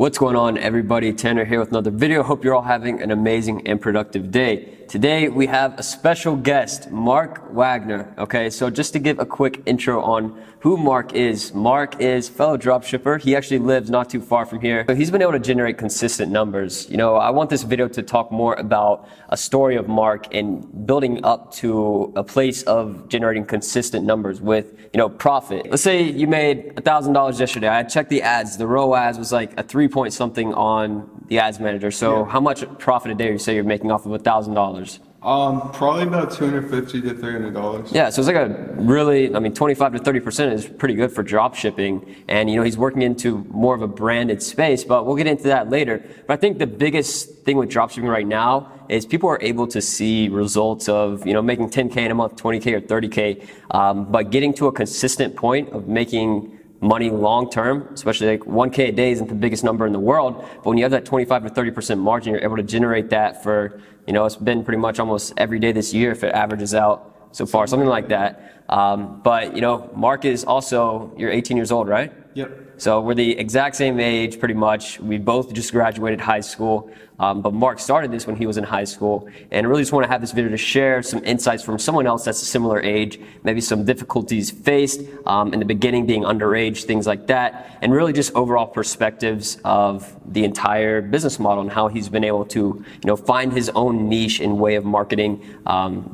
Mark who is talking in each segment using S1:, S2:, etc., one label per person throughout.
S1: What's going on, everybody? Tanner here with another video. Hope you're all having an amazing and productive day. Today we have a special guest, Mark Wagner. Okay, so just to give a quick intro on who Mark is fellow dropshipper. He actually lives not too far from here. So he's been able to generate consistent numbers. You know, I want this video to talk more about a story of Mark and building up to a place of generating consistent numbers with, profit. Let's say you made $1,000 yesterday. I checked the ads. The ROAS was like a 3 point something on the ads manager. So how much profit a day you say you're making off of $1,000?
S2: Probably about $250 to $300.
S1: Yeah, so it's like a really, 25 to 30% is pretty good for drop shipping. And, he's working into more of a branded space, but we'll get into that later. But I think the biggest thing with drop shipping right now is people are able to see results of, making 10K in a month, 20K or 30K, but getting to a consistent point of making money long term, especially like 1K a day isn't the biggest number in the world, but when you have that 25 to 30% margin, you're able to generate that for, it's been pretty much almost every day this year if it averages out so far, something like that. But Mark is also, you're 18 years old, right?
S2: Yep.
S1: So we're the exact same age, pretty much. We both just graduated high school, but Mark started this when he was in high school. And I really just want to have this video to share some insights from someone else that's a similar age, maybe some difficulties faced in the beginning, being underage, things like that, and really just overall perspectives of the entire business model and how he's been able to, find his own niche and way of marketing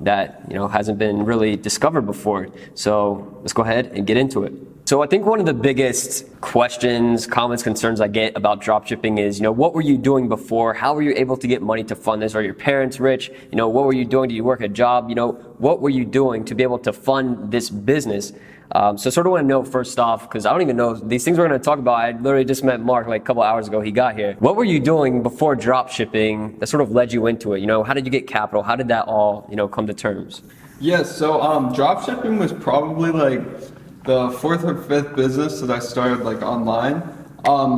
S1: that, hasn't been really discovered before. So let's go ahead and get into it. So I think one of the biggest questions, comments, concerns I get about dropshipping is, what were you doing before? How were you able to get money to fund this? Are your parents rich? What were you doing? Did you work a job? What were you doing to be able to fund this business? So sort of want to know first off, because I don't even know these things we're going to talk about. I literally just met Mark like a couple hours ago. He got here. What were you doing before dropshipping that sort of led you into it? How did you get capital? How did that all, come to terms?
S2: Yes. So dropshipping was probably like the fourth or fifth business that I started like online.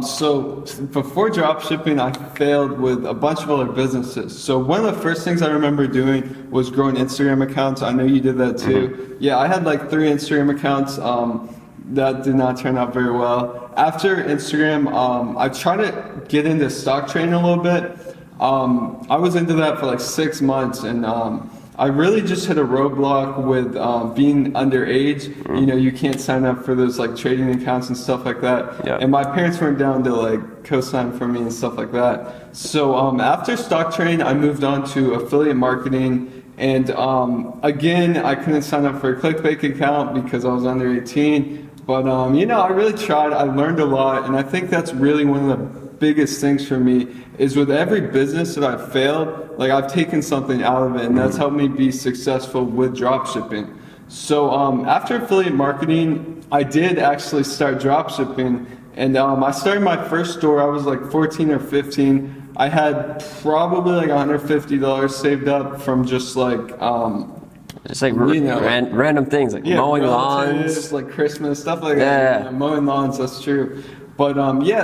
S2: So before dropshipping, I failed with a bunch of other businesses. So one of the first things I remember doing was growing Instagram accounts. I know you did that too. Mm-hmm. Yeah, I had like 3 Instagram accounts that did not turn out very well. After Instagram, I tried to get into stock trading a little bit. I was into that for like 6 months, and I really just hit a roadblock with being underage. You can't sign up for those like trading accounts and stuff like that. Yeah. And my parents weren't down to like co-sign for me and stuff like that. So after stock trading, I moved on to affiliate marketing. And again, I couldn't sign up for a ClickBank account because I was under 18. But I really tried. I learned a lot, and I think that's really one of the biggest things for me is with every business that I've failed, like I've taken something out of it, and that's helped me be successful with dropshipping. So after affiliate marketing, I did actually start dropshipping, and I started my first store. I was like 14 or 15. I had probably like $150 saved up from just like
S1: random things like mowing lawns,
S2: like Christmas stuff like that. Yeah, mowing lawns. That's true. But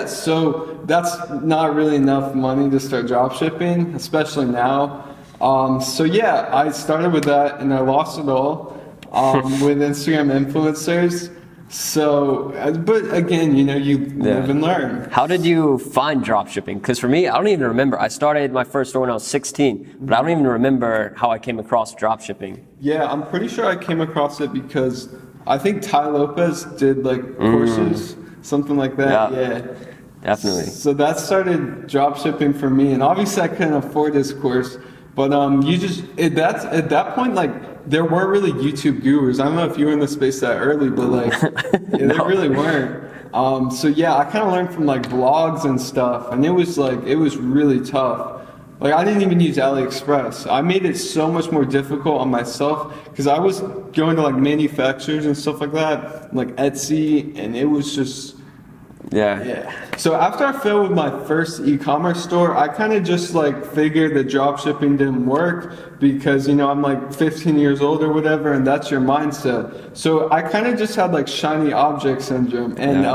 S2: so that's not really enough money to start dropshipping, especially now. I started with that, and I lost it all with Instagram influencers. So, but again, you live and learn.
S1: How did you find dropshipping? Because for me, I don't even remember. I started my first store when I was 16, but I don't even remember how I came across dropshipping.
S2: Yeah, I'm pretty sure I came across it because I think Ty Lopez did like courses. Something like that, yeah.
S1: Definitely.
S2: So that started dropshipping for me, and obviously I couldn't afford this course, but at that point, like, there weren't really YouTube gurus. I don't know if you were in the space that early, but like, They really weren't. I kind of learned from like blogs and stuff, and it was really tough. Like, I didn't even use AliExpress. I made it so much more difficult on myself because I was going to like manufacturers and stuff like that, like Etsy, and it was just, yeah. So after I failed with my first e-commerce store, I kind of just like figured that dropshipping didn't work because, I'm like 15 years old or whatever, and that's your mindset. So I kind of just had like shiny object syndrome, and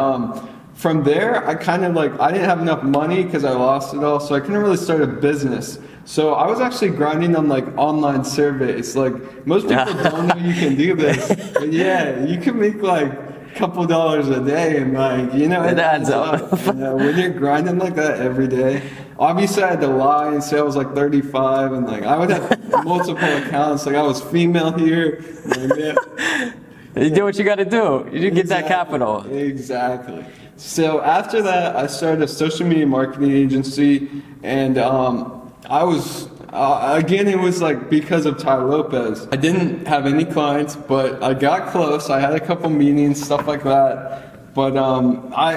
S2: from there, I didn't have enough money because I lost it all, so I couldn't really start a business. So I was actually grinding on like online surveys. Like, most people don't know you can do this, but yeah, you can make like couple dollars a day, and like, you know,
S1: It adds up.
S2: When you're grinding like that every day, obviously I had to lie and say I was like 35, and like I would have multiple accounts, like I was female here. And, yeah.
S1: You do what you got to do. You didn't get that
S2: Exactly.
S1: capital.
S2: Exactly. So after that, I started a social media marketing agency, and I was again, it was like because of Ty Lopez. I didn't have any clients, but I got close. I had a couple meetings, stuff like that. But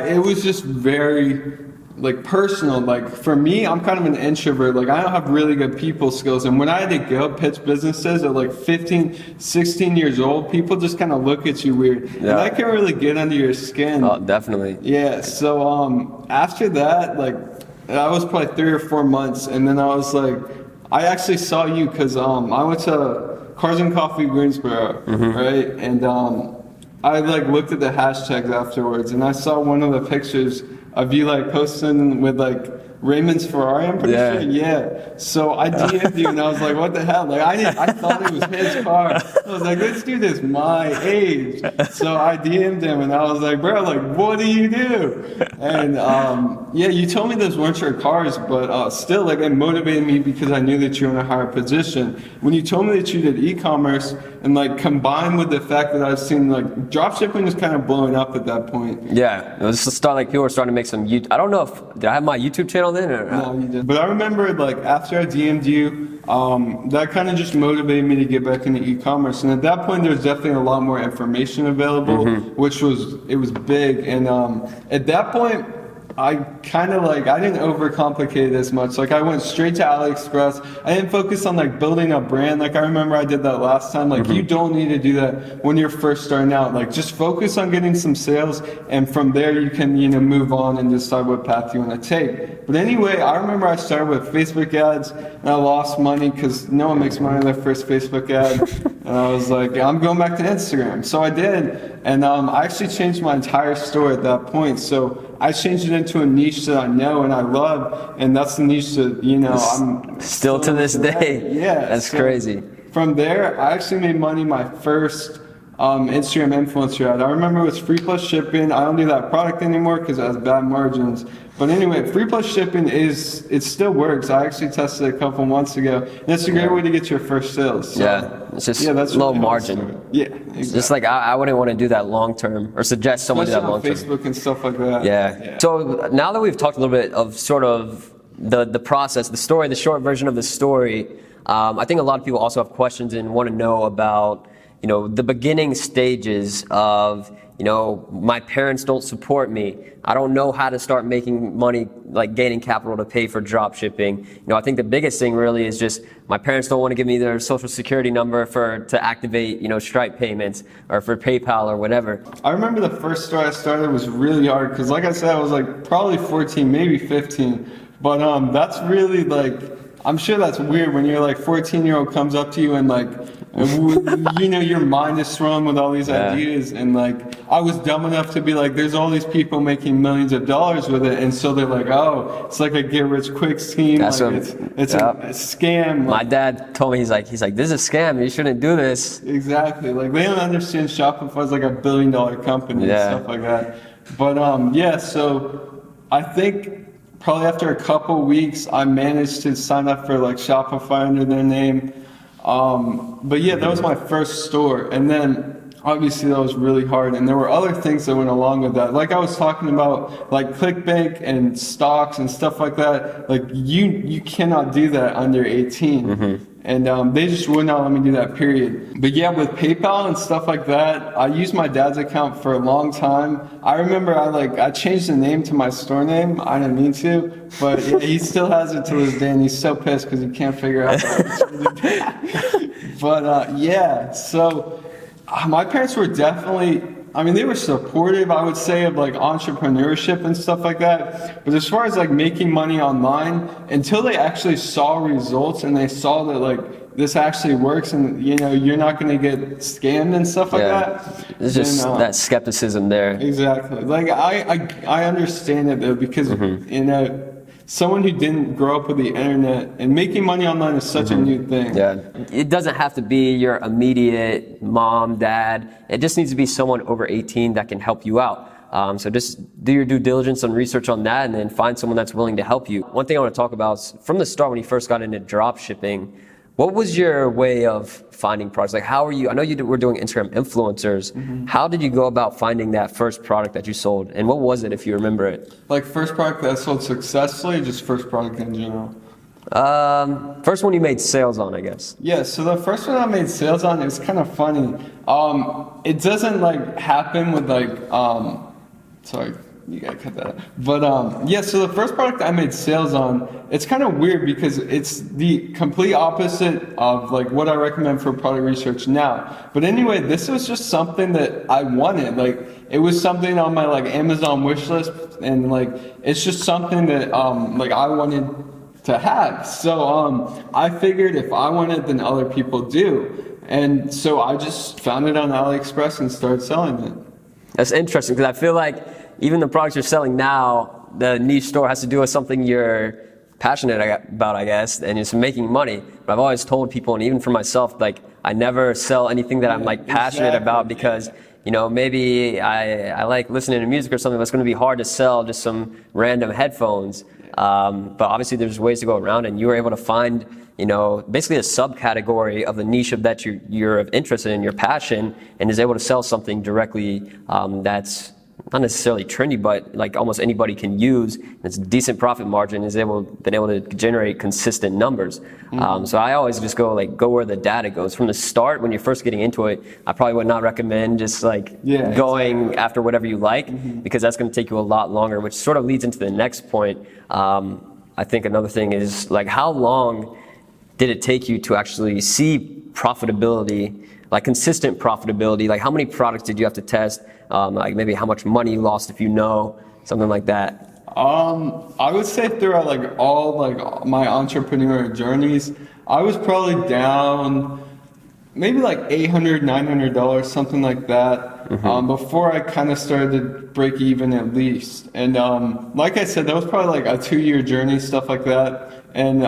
S2: it was just very like personal. Like for me, I'm kind of an introvert. Like I don't have really good people skills. And when I had to go pitch businesses at like 15, 16 years old, people just kind of look at you weird. Yeah. And that can really get under your skin.
S1: Oh, definitely.
S2: Yeah. So after that, like that was probably 3 or 4 months. And then I was like, I actually saw you because I went to Cars and Coffee Greensboro, right? And I like looked at the hashtags afterwards, and I saw one of the pictures of you like posting with like Raymond's Ferrari, I'm pretty sure. Yeah. So I DM'd you and I was like, what the hell? Like I thought it was his car. I was like, this dude is my age. So I DM'd him and I was like, bro, like what do you do? And yeah, you told me those weren't your cars, but still like it motivated me because I knew that you were in a higher position. When you told me that you did e-commerce and like combined with the fact that I've seen like dropshipping was kind of blowing up at that point.
S1: Yeah, it was just start like people were starting to make some I don't know if did I have my YouTube channel then or
S2: no, you didn't. But I remember like after I DM'd you, that kind of just motivated me to get back into e-commerce. And at that point, there was definitely a lot more information available, which was big. And at that point, I kind of like, I didn't overcomplicate it as much. Like I went straight to AliExpress. I didn't focus on like building a brand. Like I remember I did that last time. Like you don't need to do that when you're first starting out. Like just focus on getting some sales, and from there you can, you know, move on and decide what path you want to take. But anyway, I remember I started with Facebook ads and I lost money because no one makes money on their first Facebook ad. And I was like, I'm going back to Instagram. So I did. And I actually changed my entire store at that point. So I changed it into a niche that I know and I love, and that's the niche that, you know, I'm
S1: still to this day.
S2: Yeah.
S1: That's crazy.
S2: From there, I actually made money my first Instagram influencer ad. I remember it was free plus shipping. I don't do that product anymore because it has bad margins. But anyway, free plus shipping it still works. I actually tested it a couple months ago. And it's a great way to get your first sales. So,
S1: yeah, it's just
S2: that's
S1: low
S2: really
S1: margin.
S2: Yeah, exactly.
S1: It's just like I wouldn't want to do that long term or suggest someone do that long term.
S2: Facebook and stuff like that.
S1: Yeah. So now that we've talked a little bit of sort of the process, the story, the short version of the story, I think a lot of people also have questions and want to know about, you know, the beginning stages of, you know, my parents don't support me. I don't know how to start making money, like gaining capital to pay for drop shipping. You know, I think the biggest thing really is just my parents don't want to give me their social security number to activate, you know, Stripe payments or for PayPal or whatever.
S2: I remember the first store I started was really hard because, like I said, I was like probably 14, maybe 15. But that's really like, I'm sure that's weird when you're like 14-year-old comes up to you and like, you know, your mind is thrown with all these ideas, and like I was dumb enough to be like, there's all these people making millions of dollars with it, and so they're like, oh, it's like a get rich quick scheme.
S1: That's
S2: like
S1: what,
S2: it's a scam.
S1: My dad told me, he's like, this is a scam. You shouldn't do this.
S2: Exactly. Like they don't understand Shopify is like $1 billion company and stuff like that. But yeah, so I think probably after a couple weeks, I managed to sign up for like Shopify under their name. But yeah, that was my first store. And then obviously that was really hard. And there were other things that went along with that. Like I was talking about like ClickBank and stocks and stuff like that. Like you cannot do that under 18. And they just would not let me do that, period. But yeah, with PayPal and stuff like that, I used my dad's account for a long time. I remember I changed the name to my store name. I didn't mean to, but yeah, he still has it to this day, and he's so pissed because he can't figure out But yeah, so my parents were definitely, I mean, they were supportive, I would say, of like entrepreneurship and stuff like that. But as far as like making money online, until they actually saw results and they saw that like this actually works and, you know, you're not going to get scammed and stuff like that.
S1: There's just that skepticism there.
S2: Exactly. Like I understand it though, because, you know, someone who didn't grow up with the internet, and making money online is such a new thing.
S1: Yeah, it doesn't have to be your immediate mom, dad. It just needs to be someone over 18 that can help you out. So just do your due diligence and research on that, and then find someone that's willing to help you. One thing I want to talk about is from the start, when you first got into drop shipping, what was your way of finding products? Like, how are you? I know you were doing Instagram influencers. How did you go about finding that first product that you sold, and what was it, if you remember it?
S2: Like first product that I sold successfully, or just first product in general?
S1: First one you made sales on, I guess.
S2: Yeah, so the first one I made sales on, it was kind of funny. It doesn't like happen with like, sorry, you gotta cut that out. But yeah, so the first product I made sales on, it's kind of weird because it's the complete opposite of like what I recommend for product research now. But anyway, this was just something that I wanted. Like it was something on my like Amazon wish list, and like it's just something that like I wanted to have. So I figured if I want it, then other people do. And so I just found it on AliExpress and started selling it.
S1: That's interesting, because I feel like even the products you're selling now, the niche store has to do with something you're passionate about, I guess, and it's making money. But I've always told people, and even for myself, like I never sell anything that I'm like passionate about, because you know, maybe I like listening to music or something, but it's going to be hard to sell just some random headphones. But obviously there's ways to go around, and you were able to find, you know, basically a subcategory of the niche of that you're interested in, your passion, and is able to sell something directly that's not necessarily trendy, but like almost anybody can use. It's a decent profit margin, been able to generate consistent numbers. So I always just go where the data goes. From the start, when you're first getting into it, I probably would not recommend just going after whatever you like, because that's going to take you a lot longer, which sort of leads into the next point. I think another thing is like, how long did it take you to actually see profitability, like consistent profitability? Like how many products did you have to test? Like maybe how much money you lost, if you know, something like that.
S2: I would say throughout like all like my entrepreneur journeys, I was probably down maybe like $800, $900, something like that, before I kind of started to break even at least. And like I said, that was probably like a 2-year journey, stuff like that. And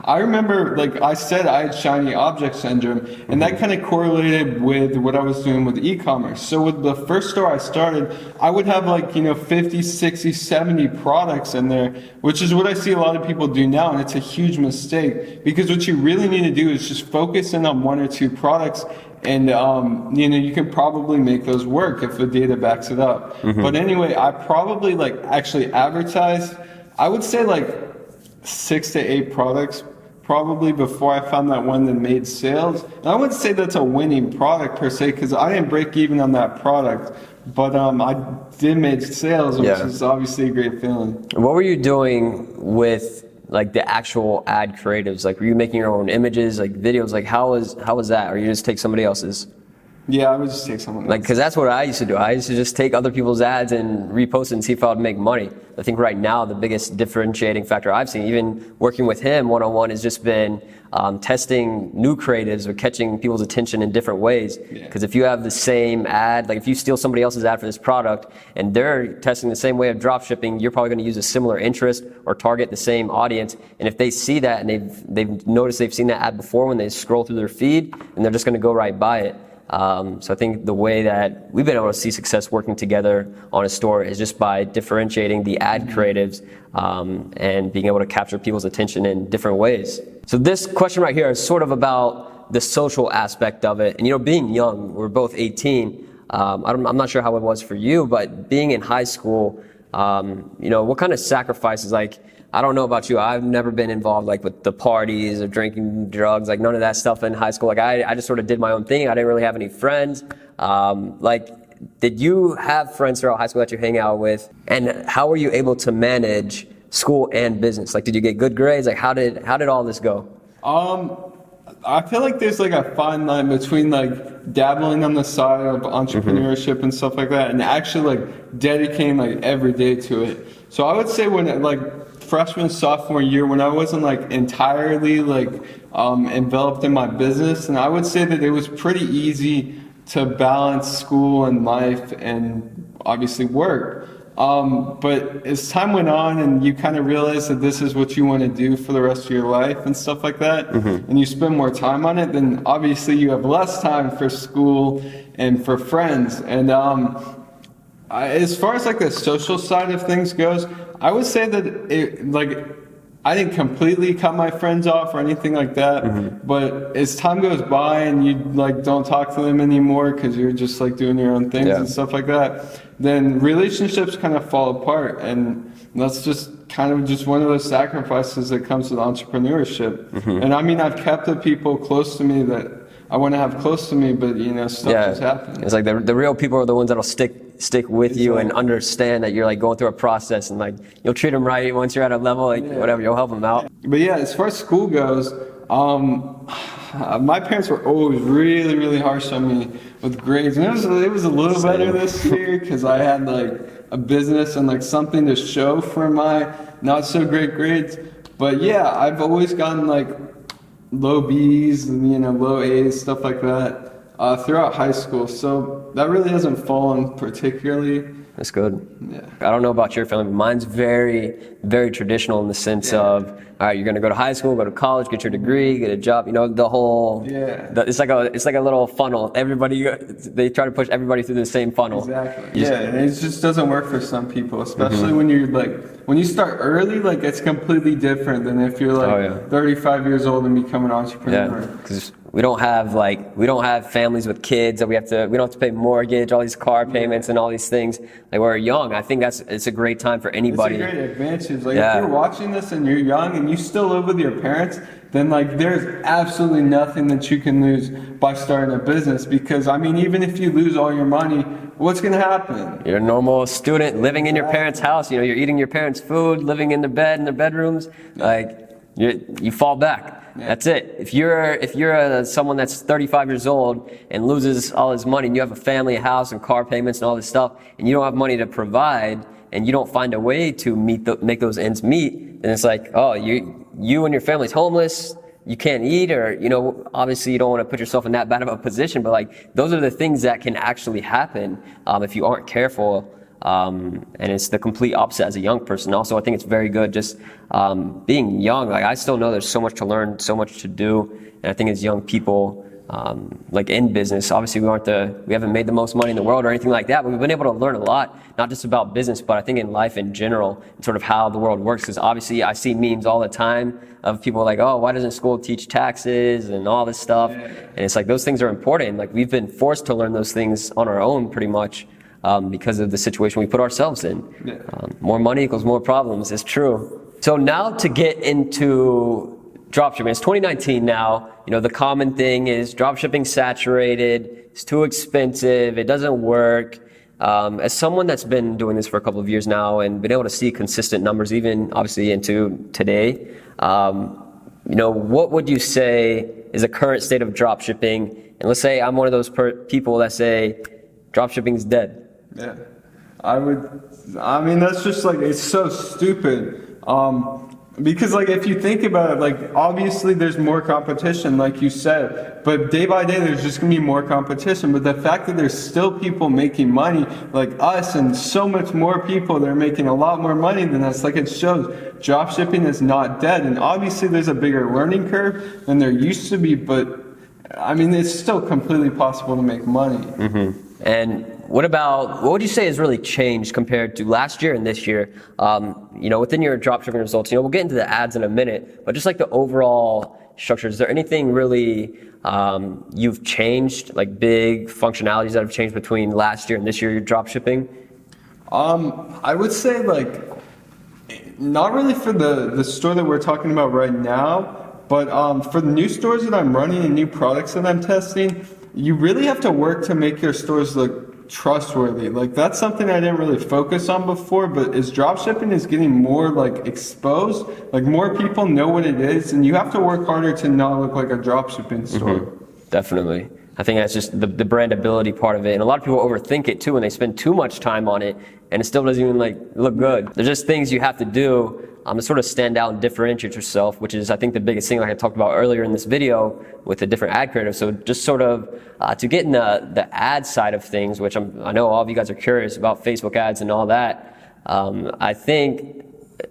S2: I remember, like I said, I had shiny object syndrome, and that kind of correlated with what I was doing with e-commerce. So with the first store I started, I would have like, 50, 60, 70 products in there, which is what I see a lot of people do now, and it's a huge mistake, because what you really need to do is just focus in on 1 or 2 products, and you can probably make those work if the data backs it up. But anyway, I probably like actually advertised, I would say like 6 to 8 products probably before I found that one that made sales. And I wouldn't say that's a winning product per se, because I didn't break even on that product, but I did make sales, which is obviously a great feeling.
S1: What were you doing with like the actual ad creatives? Like, were you making your own images, like videos? Like how was that? Or you just take somebody else's?
S2: Yeah, I would just take someone else.
S1: Like, because that's what I used to do. I used to just take other people's ads and repost it and see if I would make money. I think right now the biggest differentiating factor I've seen, even working with him one-on-one, has just been testing new creatives or catching people's attention in different ways. Because if you have the same ad, like if you steal somebody else's ad for this product and they're testing the same way of drop shipping, you're probably going to use a similar interest or target the same audience. And if they see that and they've noticed they've seen that ad before when they scroll through their feed, and they're just going to go right by it. So I think the way that we've been able to see success working together on a store is just by differentiating the ad creatives and being able to capture people's attention in different ways. So this question right here is sort of about the social aspect of it. And being young, we're both 18. I'm not sure how it was for you, but being in high school, what kind of sacrifices, like, I don't know about you, I've never been involved like with the parties or drinking drugs, like none of that stuff in high school. Like I just sort of did my own thing. I didn't really have any friends. Did you have friends throughout high school that you hang out with? And how were you able to manage school and business? Like, did you get good grades? Like, how did all this go?
S2: I feel like there's like a fine line between like dabbling on the side of entrepreneurship and stuff like that, and actually like dedicating like every day to it. So I would say when freshman, sophomore year, when I wasn't like entirely like enveloped in my business, and I would say that it was pretty easy to balance school and life and obviously work. But as time went on and you kind of realize that this is what you want to do for the rest of your life and stuff like that, and you spend more time on it, then obviously you have less time for school and for friends. And as far as like the social side of things goes, I would say that I didn't completely cut my friends off or anything like that, but as time goes by and you like don't talk to them anymore because you're just like doing your own things and stuff like that, then relationships kind of fall apart, and that's just kind of just one of those sacrifices that comes with entrepreneurship. And I mean, I've kept the people close to me that I want to have close to me, but you know, stuff just happens.
S1: It's like the real people are the ones that'll stick with you and understand that you're like going through a process, and like you'll treat them right once you're at a level, like whatever, you'll help them out.
S2: But yeah, as far as school goes, my parents were always really, really harsh on me with grades, and it was a little better this year because I had like a business and like something to show for my not so great grades. But yeah, I've always gotten like low B's and, you know, low A's, stuff like that, throughout high school. So that really hasn't fallen particularly.
S1: That's good.
S2: Yeah.
S1: I don't know about your family, but mine's very, very traditional in the sense of, all right, you're going to go to high school, go to college, get your degree, get a job, you know, the whole, it's like a little funnel. They try to push everybody through the same funnel.
S2: Exactly. And it just doesn't work for some people, especially when you're like, when you start early, like it's completely different than if you're like 35 years old and become an entrepreneur.
S1: Yeah, because we don't have families with kids that we don't have to pay mortgage, all these car payments and all these things. Like we're young. I think it's a great time for anybody.
S2: It's a great advantage. Like if you're watching this and you're young and you still live with your parents, then like there's absolutely nothing that you can lose by starting a business, because I mean, even if you lose all your money, what's going to happen?
S1: You're a normal student living in your parents' house. You know, you're eating your parents' food, living in their bedrooms. Like you fall back. That's it. If you're someone that's 35 years old and loses all his money, and you have a family, a house, and car payments and all this stuff, and you don't have money to provide, and you don't find a way to make those ends meet, then it's like, oh, you and your family's homeless. You can't eat, or, you know, obviously you don't want to put yourself in that bad of a position, but like those are the things that can actually happen if you aren't careful. And it's the complete opposite as a young person. Also, I think it's very good just being young. Like I still know there's so much to learn, so much to do, and I think as young people, like in business, obviously we haven't made the most money in the world or anything like that, but we've been able to learn a lot, not just about business, but I think in life in general, and sort of how the world works. Because obviously I see memes all the time of people like, oh, why doesn't school teach taxes and all this stuff? And it's like those things are important. Like we've been forced to learn those things on our own pretty much. Because of the situation we put ourselves in. More money equals more problems. It's true. So now to get into dropshipping, it's 2019 now. You know, the common thing is dropshipping saturated. It's too expensive. It doesn't work. As someone that's been doing this for a couple of years now and been able to see consistent numbers, even obviously into today, you know, what would you say is the current state of dropshipping? And let's say I'm one of those people that say dropshipping's dead.
S2: Yeah, I mean, that's just like, it's so stupid. Because like, if you think about it, like obviously there's more competition, like you said, but day by day there's just gonna be more competition. But the fact that there's still people making money like us, and so much more people that are making a lot more money than us, like it shows dropshipping is not dead. And obviously there's a bigger learning curve than there used to be, but I mean, it's still completely possible to make money.
S1: And what would you say has really changed compared to last year and this year? You know, within your dropshipping results, you know, we'll get into the ads in a minute, but just like the overall structure, is there anything really you've changed, like big functionalities that have changed between last year and this year, your dropshipping?
S2: I would say like, not really for the store that we're talking about right now, but for the new stores that I'm running and new products that I'm testing, you really have to work to make your stores look trustworthy. Like that's something I didn't really focus on before, but as dropshipping is getting more like exposed, like more people know what it is, and you have to work harder to not look like a dropshipping store.
S1: Definitely. I think that's just the brandability part of it. And a lot of people overthink it too, and they spend too much time on it, and it still doesn't even like look good. There's just things you have to do to sort of stand out and differentiate yourself, which is I think the biggest thing like I talked about earlier in this video with the different ad creative. So just sort of to get in the ad side of things, which I know all of you guys are curious about Facebook ads and all that. I think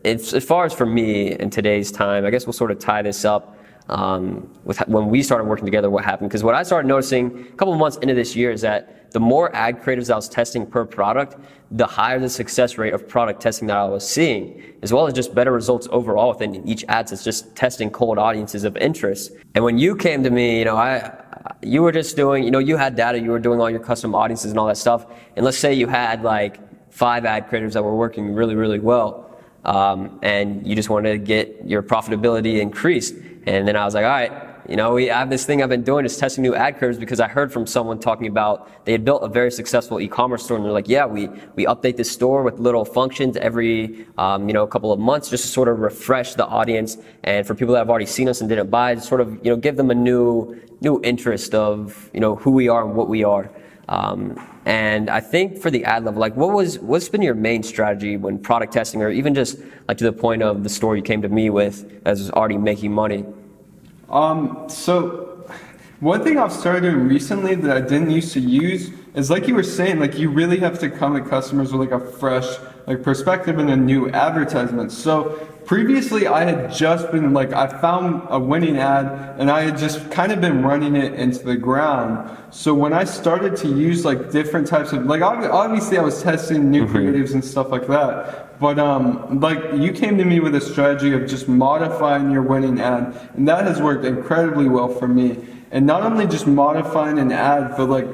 S1: it's, as far as for me in today's time, I guess we'll sort of tie this up with when we started working together, what happened. Because what I started noticing a couple of months into this year is that the more ad creatives I was testing per product, the higher the success rate of product testing that I was seeing, as well as just better results overall within each ad. It's just testing cold audiences of interest. And when you came to me, you were just doing, you had data, you were doing all your custom audiences and all that stuff. And let's say you had like 5 ad creatives that were working really, really well. And you just wanted to get your profitability increased. And then I was like, all right, I have this thing I've been doing is testing new ad creatives, because I heard from someone talking about they had built a very successful e-commerce store, and they're like, yeah, we update this store with little functions every, couple of months, just to sort of refresh the audience. And for people that have already seen us and didn't buy, sort of, give them a new interest of, who we are and what we are. And I think for the ad level, like what's been your main strategy when product testing, or even just like to the point of the store you came to me with as was already making money?
S2: So one thing I've started doing recently that I didn't used to use is, like you were saying, like you really have to come at customers with like a fresh perspective and a new advertisement. So previously I had just been I found a winning ad and I had just kind of been running it into the ground. So when I started to use different types of, obviously I was testing new creatives and stuff like that. But you came to me with a strategy of just modifying your winning ad, and that has worked incredibly well for me. And not only just modifying an ad, but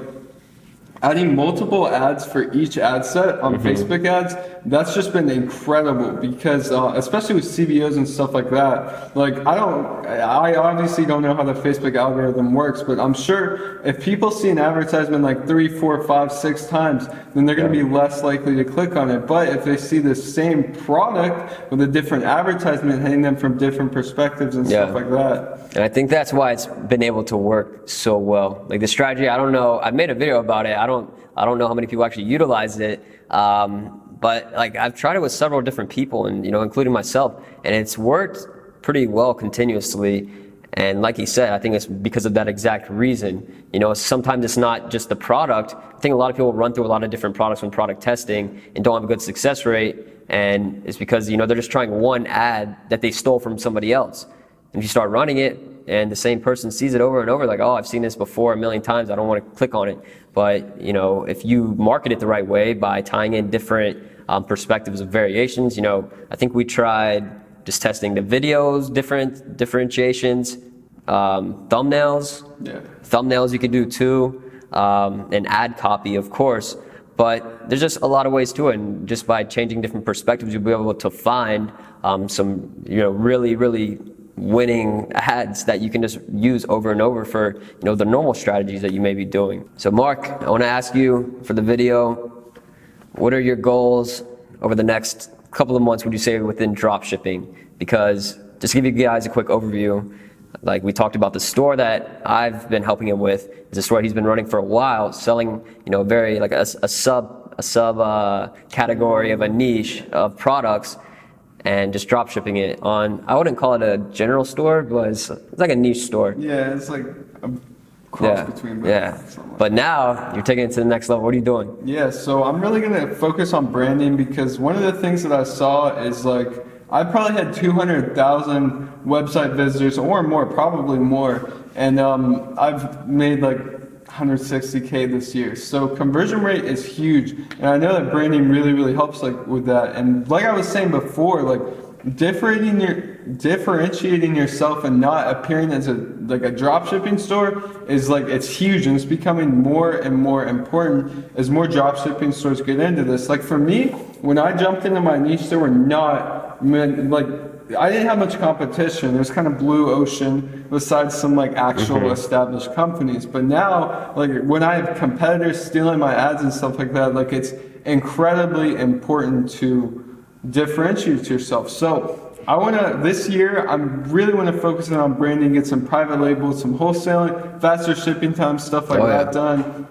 S2: adding multiple ads for each ad set on Facebook ads, that's just been incredible, because especially with CBOs and stuff like that, I obviously don't know how the Facebook algorithm works, but I'm sure if people see an advertisement 3, 4, 5, 6 times, then they're going to be less likely to click on it. But if they see the same product with a different advertisement hitting them from different perspectives and stuff like that.
S1: And I think that's why it's been able to work so well. The strategy, I don't know, I made a video about it. I don't know how many people actually utilize it. But I've tried it with several different people, and including myself, and it's worked pretty well continuously. And like he said, I think it's because of that exact reason. Sometimes it's not just the product. I think a lot of people run through a lot of different products when product testing and don't have a good success rate. And it's because, they're just trying one ad that they stole from somebody else. And if you start running it and the same person sees it over and over, oh, I've seen this before a million times, I don't want to click on it. But, if you market it the right way by tying in different perspectives of variations, I think we tried just testing the videos, different differentiations, thumbnails. Yeah. Thumbnails you could do too, and ad copy, of course. But there's just a lot of ways to it, and just by changing different perspectives, you'll be able to find some, really, really winning ads that you can just use over and over for, the normal strategies that you may be doing. So Mark, I want to ask you for the video, what are your goals over the next couple of months, would you say, within dropshipping? Because just to give you guys a quick overview, we talked about the store that I've been helping him with. It's a store he's been running for a while, selling, very a sub category of a niche of products, and just drop shipping it on, I wouldn't call it a general store, but it's like a niche store.
S2: Yeah, it's like a cross between both.
S1: Yeah, but now you're taking it to the next level. What are you doing?
S2: Yeah, so I'm really going to focus on branding, because one of the things that I saw is I probably had 200,000 website visitors or more, probably more, and I've made 160K this year. So conversion rate is huge, and I know that branding really, really helps with that. And like I was saying before, differentiating yourself and not appearing as a dropshipping store is it's huge, and it's becoming more and more important as more dropshipping stores get into this. For me, when I jumped into my niche, there were I didn't have much competition. It was kind of blue ocean besides some actual established companies. But now, when I have competitors stealing my ads and stuff like that, it's incredibly important to differentiate yourself. So this year, I really want to focus on branding, get some private labels, some wholesaling, faster shipping times, stuff like that done.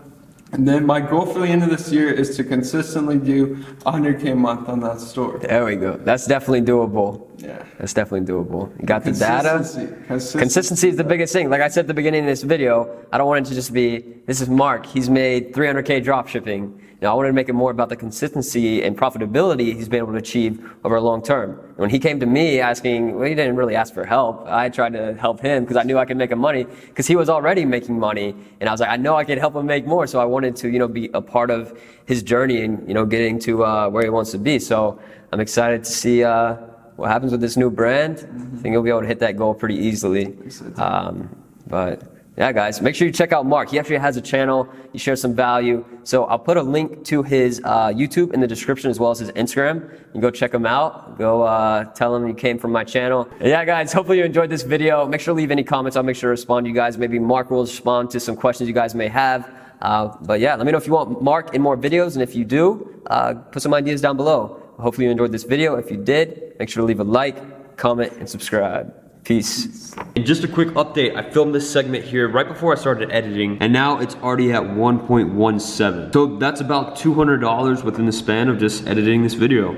S2: And then my goal for the end of this year is to consistently do 100K a month on that store.
S1: There we go. That's definitely doable.
S2: Yeah.
S1: That's definitely doable. You got the data.
S2: Consistency.
S1: Consistency is the biggest thing. Like I said at the beginning of this video, I don't want it to just be, this is Mark, he's made 300K drop shipping. I wanted to make it more about the consistency and profitability he's been able to achieve over a long term. When he came to me asking, well, he didn't really ask for help. I tried to help him because I knew I could make him money because he was already making money. And I was like, I know I can help him make more. So I wanted to, be a part of his journey and, getting to where he wants to be. So I'm excited to see what happens with this new brand. I think he'll be able to hit that goal pretty easily. But yeah, guys, make sure you check out Mark. He actually has a channel. He shares some value. So I'll put a link to his YouTube in the description as well as his Instagram. You can go check him out. Go tell him you came from my channel. And yeah, guys, hopefully you enjoyed this video. Make sure to leave any comments. I'll make sure to respond to you guys. Maybe Mark will respond to some questions you guys may have. But yeah, let me know if you want Mark in more videos. And if you do, put some ideas down below. Hopefully you enjoyed this video. If you did, make sure to leave a like, comment, and subscribe. Peace.
S3: And just a quick update, I filmed this segment here right before I started editing, and now it's already at 1.17. So that's about $200 within the span of just editing this video.